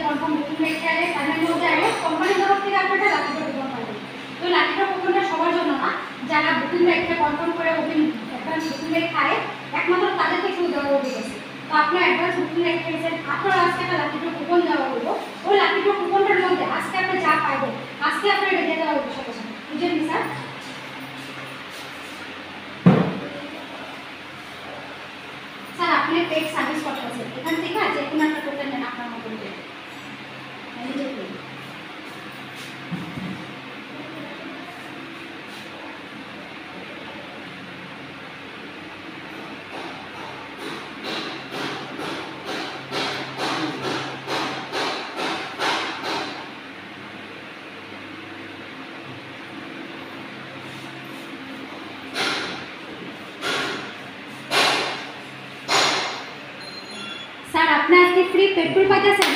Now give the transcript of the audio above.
Confirm booking রেখে আলে তাদের মধ্যে আলে কোম্পানির তরফ থেকে আপনারা লাকি ড্র কুপন পাবেন। তো লাকি ড্র কুপনটা সবার জন্য না, যারা বুকিং রেখে কনফার্ম করে অ্যাডভান্স বুকিং রেখে আলে একমাত্র তাদেরকে শুধু দেওয়া হবে গেছে। তো আপনারা অ্যাডভান্স বুকিং রেখে গেছেন, আপনারা আজকে একটা লাকি ড্র কুপন দেওয়া হলো। ওই লাকি ড্র কুপনটার মধ্যে আজকে আপনি যা পাবেন আজকে আপনারা এটা দিয়ে দেওয়া হবে সাথে সাথে, বুঝলেন স্যার? স্যার আপনি পেড সার্ভিস করতেছেন, এখান থেকে যে কোনো একটা টোকেন নেন আপনার মতো করে। স্যার আপনি আজকে ফ্রি পেট্রোল পাইতেছেন।